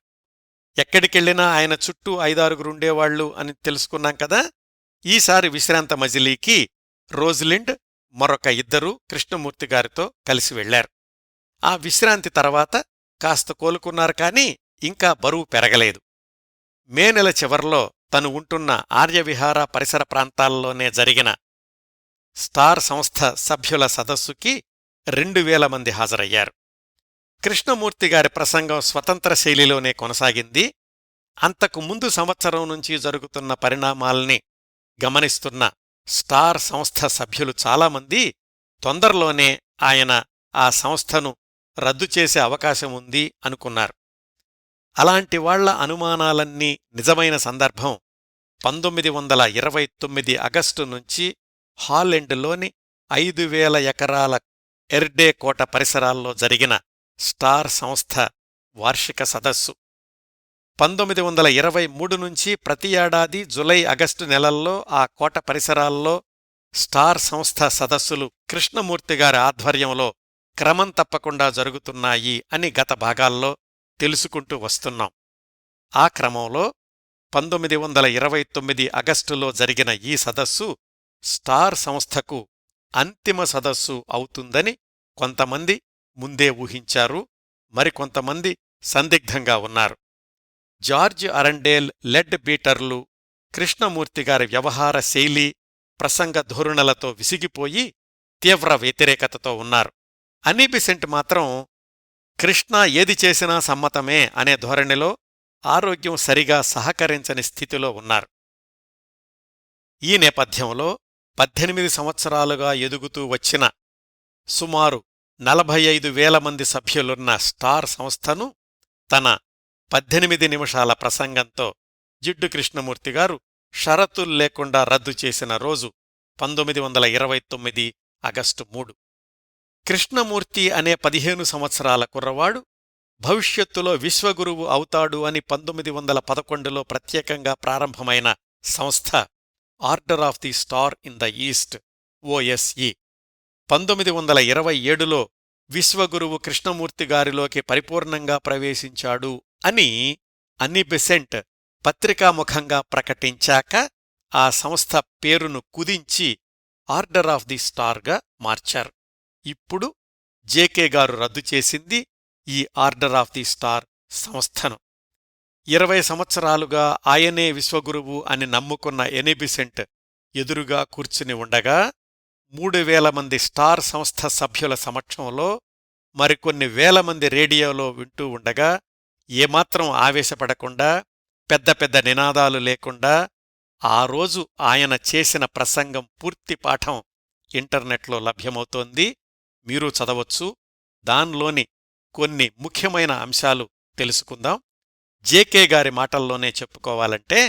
ఎక్కడికెళ్ళినా ఆయన చుట్టూ 5-6గురుండేవాళ్లు అని తెలుసుకున్నాం కదా. ఈసారి విశ్రాంత మజిలీకి రోజ్లిండ్ మరొక 2 కృష్ణమూర్తిగారితో కలిసి వెళ్లారు. ఆ విశ్రాంతి తర్వాత కాస్త కోలుకున్నారు కాని ఇంకా బరువు పెరగలేదు. మే నెల చివర్లో తను ఉంటున్న ఆర్యవిహార పరిసర ప్రాంతాల్లోనే జరిగిన స్టార్ సంస్థ సభ్యుల సదస్సుకి 2000 మంది హాజరయ్యారు. కృష్ణమూర్తిగారి ప్రసంగం స్వతంత్ర శైలిలోనే కొనసాగింది. అంతకు ముందు సంవత్సరం నుంచి జరుగుతున్న పరిణామాల్ని గమనిస్తున్న స్టార్ సంస్థ సభ్యులు చాలామంది తొందరలోనే ఆయన ఆ సంస్థను రద్దు చేసే అవకాశం ఉంది అనుకున్నారు. అలాంటి వాళ్ల అనుమానాలన్నీ నిజమైన సందర్భం 1929 ఆగస్టు నుంచి హాలెండ్లోని 5000 ఎకరాల ఎర్డే కోట పరిసరాల్లో జరిగిన స్టార్ సంస్థ వార్షిక సదస్సు. 1923 నుంచి ప్రతి ఏడాది జులై ఆగస్టు నెలల్లో ఆ కోట పరిసరాల్లో స్టార్ సంస్థ సదస్సులు కృష్ణమూర్తిగారి ఆధ్వర్యంలో క్రమం తప్పకుండా జరుగుతున్నాయి అని గత భాగాల్లో తెలుసుకుంటూ వస్తున్నాం. ఆ క్రమంలో 1929 ఆగస్టులో జరిగిన ఈ సదస్సు స్టార్ సంస్థకు అంతిమ సదస్సు అవుతుందని కొంతమంది ముందే ఊహించారు, మరికొంతమంది సందిగ్ధంగా ఉన్నారు. జార్జ్ అరండేల్ లెడ్ బీటర్లు కృష్ణమూర్తిగారి వ్యవహార శైలి, ప్రసంగ ధోరణులతో విసిగిపోయి తీవ్ర వ్యతిరేకతతో ఉన్నారు. అనీ బెసెంట్ మాత్రం కృష్ణ ఏది చేసినా సమ్మతమే అనే ధోరణిలో ఆరోగ్యం సరిగా సహకరించని స్థితిలో ఉన్నారు. ఈ నేపథ్యంలో 18 సంవత్సరాలుగా ఎదుగుతూ వచ్చిన సుమారు 45,000 మంది సభ్యులున్న స్టార్ సంస్థను తన 18 నిమిషాల ప్రసంగంతో జిడ్డు కృష్ణమూర్తిగారు షరతుల్లేకుండా రద్దు చేసిన రోజు 1929 ఆగస్టు 3. కృష్ణమూర్తి అనే 15 సంవత్సరాల కుర్రవాడు భవిష్యత్తులో విశ్వగురువు అవుతాడు అని 1911లో ప్రత్యేకంగా ప్రారంభమైన సంస్థ order of the star in the east OSE 1927లో విశ్వగురువు కృష్ణమూర్తిగారిలోకి పరిపూర్ణంగా ప్రవేశించాడు అని అన్నీ బెసెంట్ పత్రికాముఖంగా ప్రకటించాక ఆ సంస్థ పేరును కుదించి ఆర్డర్ ఆఫ్ ది స్టార్గా మార్చారు. ఇప్పుడు జేకే గారు రద్దు చేసింది ఈ ఆర్డర్ ఆఫ్ ది స్టార్ సంస్థను. 20 సంవత్సరాలుగా ఆయనే విశ్వగురువు అని నమ్ముకున్న ఎనీ బెసెంట్ ఎదురుగా కూర్చుని ఉండగా 3,000 మంది స్టార్ సంస్థ సభ్యుల సమక్షంలో మరికొన్ని వేల మంది రేడియోలో వింటూ ఉండగా ఏమాత్రం ఆవేశపడకుండా, పెద్ద పెద్ద నినాదాలు లేకుండా ఆ రోజు ఆయన చేసిన ప్రసంగం పూర్తి పాఠం ఇంటర్నెట్లో లభ్యమవుతోంది. మీరు చదవచ్చు. దానిలోని కొన్ని ముఖ్యమైన అంశాలు తెలుసుకుందాం. జేకే గారి మాటల్లోనే చెప్పుకోవాలంటే,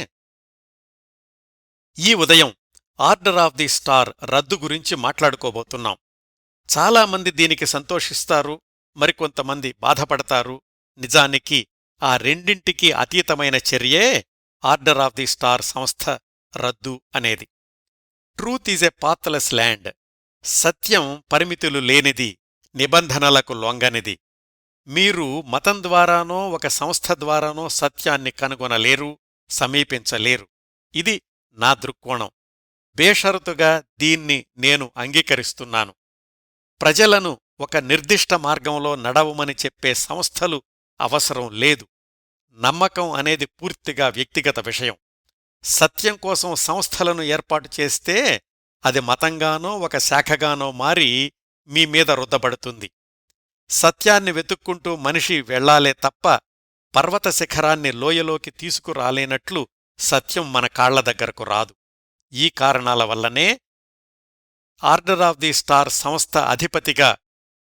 ఈ ఉదయం ఆర్డర్ ఆఫ్ ది స్టార్ రద్దు గురించి మాట్లాడుకోబోతున్నాం. చాలామంది దీనికి సంతోషిస్తారు, మరికొంతమంది బాధపడతారు. నిజానికి ఆ రెండింటికీ అతీతమైన చర్యే ఆర్డర్ ఆఫ్ ది స్టార్ సంస్థ రద్దు అనేది. Truth is a pathless land. సత్యం పరిమితులు లేనిది, నిబంధనలకు లొంగనిది. మీరు మతం ద్వారానో ఒక సంస్థ ద్వారానో సత్యాన్ని కనుగొనలేరు, సమీపించలేరు. ఇది నా దృక్కోణం. బేషరతుగా దీన్ని నేను అంగీకరిస్తున్నాను. ప్రజలను ఒక నిర్దిష్ట మార్గంలో నడవమని చెప్పే సంస్థలు అవసరం లేదు. నమ్మకం అనేది పూర్తిగా వ్యక్తిగత విషయం. సత్యం కోసం సంస్థలను ఏర్పాటు చేస్తే అది మతంగానో ఒక శాఖగానో మారి మీమీద రుద్దబడుతుంది. సత్యాన్ని వెతుక్కుంటూ మనిషి వెళ్లాలే తప్ప పర్వత శిఖరాన్ని లోయలోకి తీసుకురాలేనట్లు సత్యం మన కాళ్ల దగ్గరకు రాదు. ఈ కారణాల వల్లనే ఆర్డర్ ఆఫ్ ది స్టార్ సంస్థ అధిపతిగా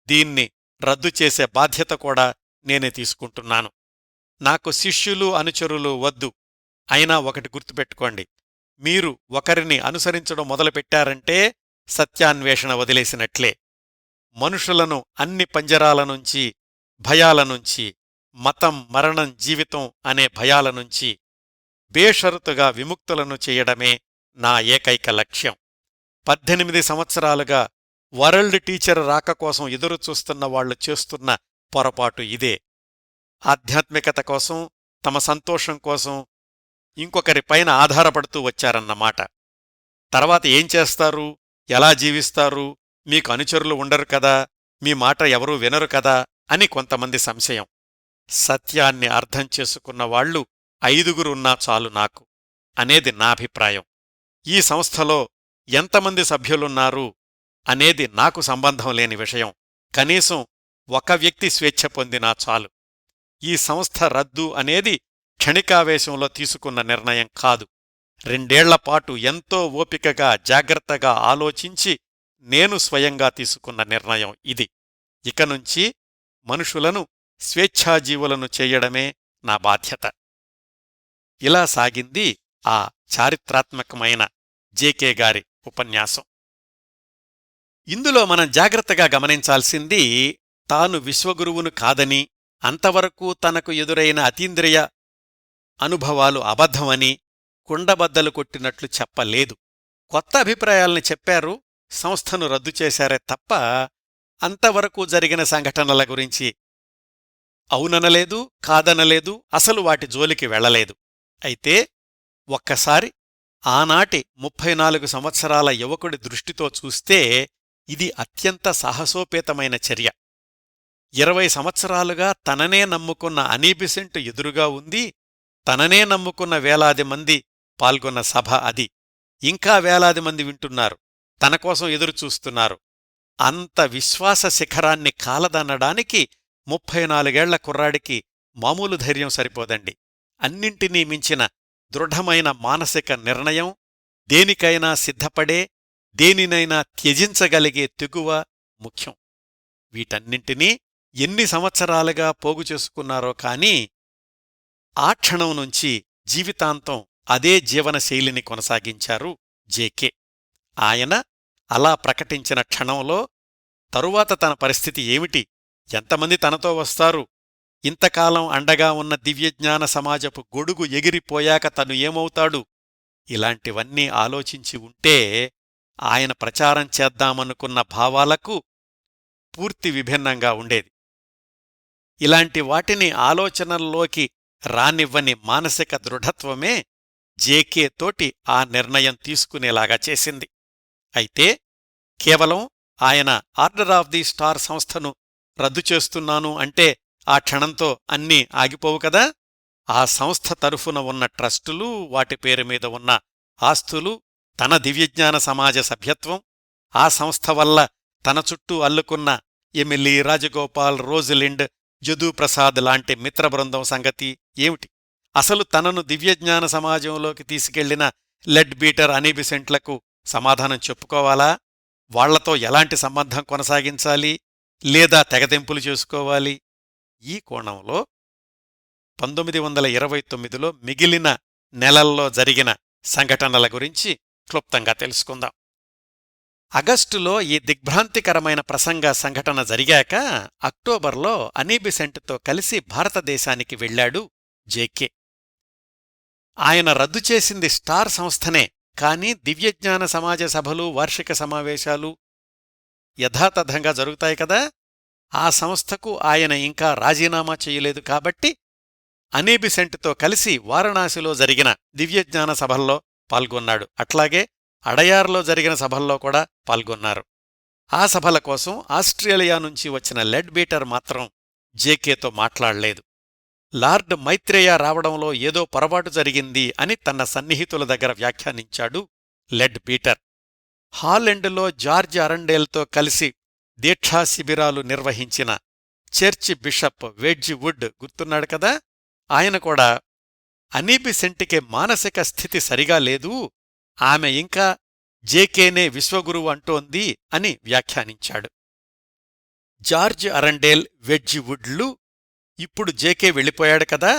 దీన్ని రద్దు చేసే బాధ్యత కూడా నేనే తీసుకుంటున్నాను. నాకు శిష్యులు అనుచరులు వద్దు. అయినా ఒకటి గుర్తుపెట్టుకోండి, మీరు ఒకరిని అనుసరించడం మొదలుపెట్టారంటే సత్యాన్వేషణ వదిలేసినట్లే. మనుషులను అన్ని పంజరాలనుంచి, భయాలనుంచి, మతం, మరణం, జీవితం అనే భయాలనుంచి బేషరతుగా విముక్తులను చేయడమే నా ఏకైక లక్ష్యం. 18 సంవత్సరాలుగా వరల్డ్ టీచర్ రాక కోసం ఎదురుచూస్తున్న వాళ్లు చేస్తున్న పొరపాటు ఇదే. ఆధ్యాత్మికత కోసం, తమ సంతోషం కోసం ఇంకొకరిపైన ఆధారపడుతూ వచ్చారన్నమాట. తర్వాత ఏం చేస్తారు, ఎలా జీవిస్తారు, మీకు అనుచరులు ఉండరు కదా, మీ మాట ఎవరూ వినరు కదా అని కొంతమంది సంశయం. సత్యాన్ని అర్థం చేసుకున్నవాళ్లు 5గురున్నా చాలు నాకు అనేది నా అభిప్రాయం. ఈ సంస్థలో ఎంతమంది సభ్యులున్నారు అనేది నాకు సంబంధం లేని విషయం. కనీసం ఒక వ్యక్తి స్వేచ్ఛ పొందినా చాలు. ఈ సంస్థ రద్దు అనేది క్షణికావేశంలో తీసుకున్న నిర్ణయం కాదు. 2 ఏళ్లపాటు ఎంతో ఓపికగా జాగ్రత్తగా ఆలోచించి నేను స్వయంగా తీసుకున్న నిర్ణయం ఇది. ఇకనుంచి మనుషులను స్వేచ్ఛాజీవులను చేయడమే నా బాధ్యత. ఇలా సాగింది ఆ చారిత్రాత్మకమైన జేకే గారి ఉపన్యాసం. ఇందులో మనం జాగ్రత్తగా గమనించాల్సింది, తాను విశ్వగురువును కాదని, అంతవరకు తనకు ఎదురైన అతీంద్రియ అనుభవాలు అబద్ధమని కుండబద్దలు కొట్టినట్లు చెప్పలేదు. కొత్త అభిప్రాయాల్ని చెప్పారు, సంస్థను రద్దు చేశారే తప్ప అంతవరకు జరిగిన సంఘటనల గురించి అవుననలేదు, కాదనలేదు, అసలు వాటి జోలికి వెళ్లలేదు. అయితే ఒక్కసారి ఆనాటి 34 సంవత్సరాల యువకుడి దృష్టితో చూస్తే ఇది అత్యంత సాహసోపేతమైన చర్య. 20 సంవత్సరాలుగా తననే నమ్ముకున్న అనీ బెసెంట్ ఎదురుగా ఉంది. తననే నమ్ముకున్న వేలాది మంది పాల్గొన్న సభ అది. ఇంకా వేలాది మంది వింటున్నారు, తనకోసం ఎదురుచూస్తున్నారు. అంత విశ్వాస శిఖరాన్ని కాలదన్నడానికి 34 ఏళ్ల కుర్రాడికి మామూలు ధైర్యం సరిపోదండి. అన్నింటినీ మించిన దృఢమైన మానసిక నిర్ణయం, దేనికైనా సిద్ధపడే, దేనినైనా త్యజించగలిగే తెగువ ముఖ్యం. వీటన్నింటినీ ఎన్ని సంవత్సరాలుగా పోగుచేసుకున్నారో కాని ఆ క్షణం నుంచి జీవితాంతం అదే జీవనశైలిని కొనసాగించారు జేకే. ఆయన అలా ప్రకటించిన క్షణంలో తరువాత తన పరిస్థితి ఏమిటి, ఎంతమంది తనతో వస్తారు, ఇంతకాలం అండగా ఉన్న దివ్యజ్ఞాన సమాజపు గొడుగు ఎగిరిపోయాక తను ఏమవుతాడు, ఇలాంటివన్నీ ఆలోచించి ఉంటే ఆయన ప్రచారం చేద్దామనుకున్న భావాలకు పూర్తి విభిన్నంగా ఉండేది. ఇలాంటి వాటిని ఆలోచనల్లోకి రానివ్వని మానసిక దృఢత్వమే జేకే తోటి ఆ నిర్ణయం తీసుకునేలాగా చేసింది. అయితే కేవలం ఆయన ఆర్డర్ ఆఫ్ ది స్టార్ సంస్థను రద్దు చేస్తున్నాను అంటే ఆ క్షణంతో అన్నీ ఆగిపోవు కదా. ఆ సంస్థ తరఫున ఉన్న ట్రస్టులు, వాటి పేరుమీద ఉన్న ఆస్తులు, తన దివ్యజ్ఞాన సమాజ సభ్యత్వం, ఆ సంస్థ వల్ల తన చుట్టూ అల్లుకున్న ఎమిలీ, రాజగోపాల్, రోజలిండ్, జదూప్రసాద్ లాంటి మిత్రబృందం సంగతి ఏమిటి, అసలు తనను దివ్యజ్ఞాన సమాజంలోకి తీసుకెళ్లిన లెడ్ బీటర్, అనీ బెసెంట్లకు సమాధానం చెప్పుకోవాలా, వాళ్లతో ఎలాంటి సంబంధం కొనసాగించాలి, లేదా తెగదెంపులు చేసుకోవాలి? ఈ కోణంలో 1929లో మిగిలిన నెలల్లో జరిగిన సంఘటనల గురించి క్లుప్తంగా తెలుసుకుందాం. ఆగస్టులో ఈ దిగ్భ్రాంతికరమైన ప్రసంగ సంఘటన జరిగాక అక్టోబర్లో అనీ బెసెంట్తో కలిసి భారతదేశానికి వెళ్లాడు జేకే. ఆయన రద్దు చేసింది స్టార్ సంస్థనే, కాని దివ్యజ్ఞాన సమాజ సభలు, వార్షిక సమావేశాలు యథాతథంగా జరుగుతాయి కదా. ఆ సంస్థకు ఆయన ఇంకా రాజీనామా చేయలేదు కాబట్టి అనీ బెసెంట్తో కలిసి వారణాసిలో జరిగిన దివ్యజ్ఞాన సభల్లో పాల్గొన్నాడు. అట్లాగే అడయార్లో జరిగిన సభల్లో కూడా పాల్గొన్నారు. ఆ సభల కోసం ఆస్ట్రేలియా నుంచి వచ్చిన లెడ్ బీటర్ మాత్రం జేకేతో మాట్లాడలేదు. లార్డ్ మైత్రేయ రావడంలో ఏదో పొరపాటు జరిగింది అని తన సన్నిహితుల దగ్గర వ్యాఖ్యానించాడు లెడ్ బీటర్. హాలెండ్లో జార్జ్ అరండేల్తో కలిసి దీక్షా శిబిరాలు నిర్వహించిన చర్చి బిషప్ వెడ్జ్ వుడ్ గుర్తున్నాడు కదా, ఆయన కూడా అనీ బెసెంట్కి మానసిక స్థితి సరిగా లేదు, ఆమె ఇంకా జేకేనే విశ్వగురువు అంటోంది అని వ్యాఖ్యానించాడు. జార్జ్ అరండేల్, వెడ్జ్ వుడ్లు ఇప్పుడు జేకే వెళ్ళిపోయాడు కదా,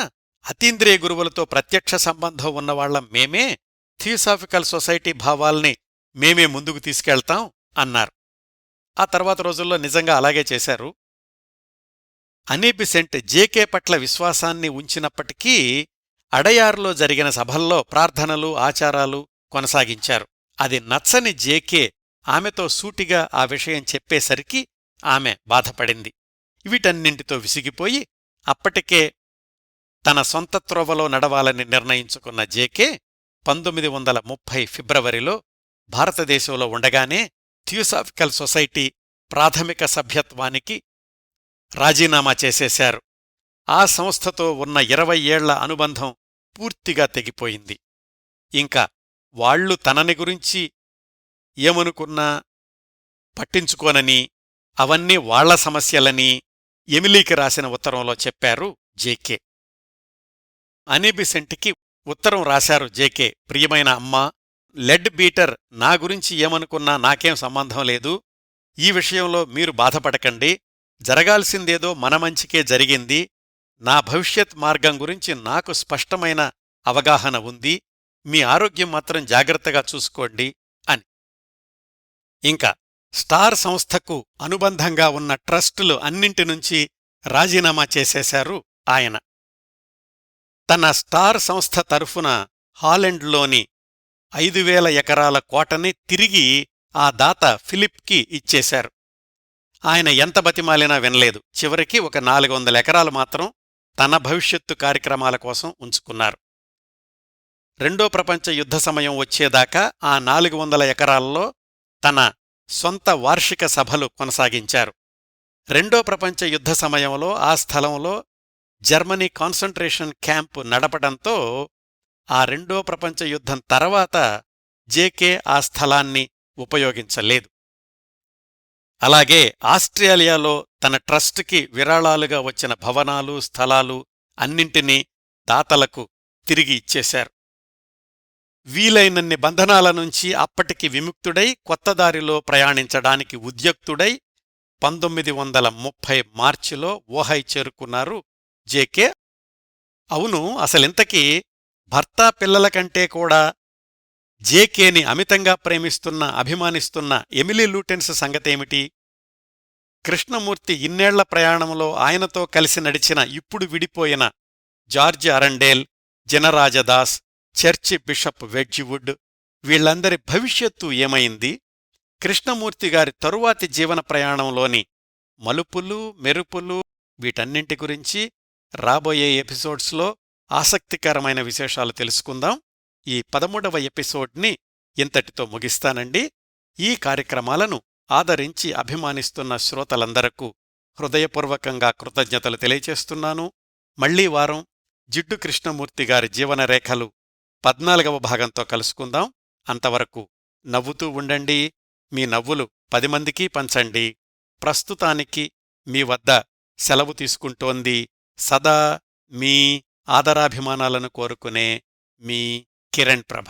అతీంద్రియ గురువులతో ప్రత్యక్ష సంబంధం ఉన్నవాళ్లం మేమే, థియోసాఫికల్ సొసైటీ భావాల్ని మేమే ముందుకు తీసుకెళ్తాం అన్నారు. ఆ తర్వాత రోజుల్లో నిజంగా అలాగే చేశారు. అనీ బెసెంట్ జేకే పట్ల విశ్వాసాన్ని ఉంచినప్పటికీ అడయార్లో జరిగిన సభల్లో ప్రార్థనలు, ఆచారాలు కొనసాగించారు. అది నచ్చని జేకే ఆమెతో సూటిగా ఆ విషయం చెప్పేసరికి ఆమె బాధపడింది. వీటన్నింటితో విసిగిపోయి అప్పటికే తన సొంత త్రోవలో నడవాలని నిర్ణయించుకున్న జేకే 1930 ఫిబ్రవరిలో భారతదేశంలో ఉండగానే థియోసాఫికల్ సొసైటీ ప్రాథమిక సభ్యత్వానికి రాజీనామా చేసేశారు. ఆ సంస్థతో ఉన్న 20 ఏళ్ల అనుబంధం పూర్తిగా తెగిపోయింది. ఇంకా వాళ్లు తనని గురించి ఏమనుకున్నా పట్టించుకోనని, అవన్నీ వాళ్ల సమస్యలని ఎమిలీకి రాసిన ఉత్తరంలో చెప్పారు జేకే. అనీ బెసెంట్కి ఉత్తరం రాశారు జేకే. ప్రియమైన అమ్మా, లెడ్ బీటర్ నా గురించి ఏమనుకున్నా నాకేం సంబంధం లేదు. ఈ విషయంలో మీరు బాధపడకండి. జరగాల్సిందేదో మన మంచికే జరిగింది. నా భవిష్యత్ మార్గం గురించి నాకు స్పష్టమైన అవగాహన ఉంది. మీ ఆరోగ్యం మాత్రం జాగ్రత్తగా చూసుకోండి అని. ఇంకా స్టార్ సంస్థకు అనుబంధంగా ఉన్న ట్రస్టులు అన్నింటినుంచి రాజీనామా చేసేశారు ఆయన. తన స్టార్ సంస్థ తరఫున హాలెండ్లోని 5,000 ఎకరాల కోటని తిరిగి ఆ దాత ఫిలిప్కి ఇచ్చేశారు. ఆయన ఎంత బతిమాలినా వినలేదు. చివరికి ఒక 400 ఎకరాలు మాత్రం తన భవిష్యత్తు కార్యక్రమాల కోసం ఉంచుకున్నారు. రెండో ప్రపంచ యుద్ధ సమయం వచ్చేదాకా ఆ 400 ఎకరాల్లో తన సొంత వార్షిక సభలు కొనసాగించారు. రెండో ప్రపంచ యుద్ధ సమయంలో ఆ స్థలంలో జర్మనీ కాన్సంట్రేషన్ క్యాంపు నడపడంతో ఆ రెండో ప్రపంచ యుద్ధం తర్వాత జేకే ఆ స్థలాన్ని ఉపయోగించలేదు. అలాగే ఆస్ట్రేలియాలో తన ట్రస్టుకి విరాళాలుగా వచ్చిన భవనాలు, స్థలాలు అన్నింటినీ దాతలకు తిరిగి ఇచ్చేశారు. వీలైనన్ని బంధనాల నుంచి అప్పటికి విముక్తుడై కొత్తదారిలో ప్రయాణించడానికి ఉద్యుక్తుడై 1930 మార్చిలో ఓహై చేరుకున్నారు జేకే. అవును, అసలింతకీ భర్తా పిల్లల కంటే కూడా జేకేని అమితంగా ప్రేమిస్తున్న, అభిమానిస్తున్న ఎమిలీ లూటెన్స్ సంగతేమిటి? కృష్ణమూర్తి ఇన్నేళ్ల ప్రయాణంలో ఆయనతో కలిసి నడిచిన, ఇప్పుడు విడిపోయిన జార్జ్ అరండేల్, జనరాజదాస్, చర్చి బిషప్ వెడ్జివుడ్ వీళ్లందరి భవిష్యత్తు ఏమైంది? కృష్ణమూర్తిగారి తరువాతి జీవన ప్రయాణంలోని మలుపులు, మెరుపులు, వీటన్నింటి గురించి రాబోయే ఎపిసోడ్స్లో ఆసక్తికరమైన విశేషాలు తెలుసుకుందాం. ఈ 13వ ఎపిసోడ్ని ఇంతటితో ముగిస్తానండి. ఈ కార్యక్రమాలను ఆదరించి అభిమానిస్తున్న శ్రోతలందరకు హృదయపూర్వకంగా కృతజ్ఞతలు తెలియచేస్తున్నాను. మళ్లీ వారం జిడ్డు కృష్ణమూర్తిగారి జీవనరేఖలు 14వ భాగంతో కలుసుకుందాం. అంతవరకు నవ్వుతూ ఉండండి. మీ నవ్వులు 10 మందికి పంచండి. ప్రస్తుతానికి మీ వద్ద సెలవు తీసుకుంటోంది సదా మీ ఆదరాభిమానాలను కోరుకునే మీ కిరణ్ ప్రభ.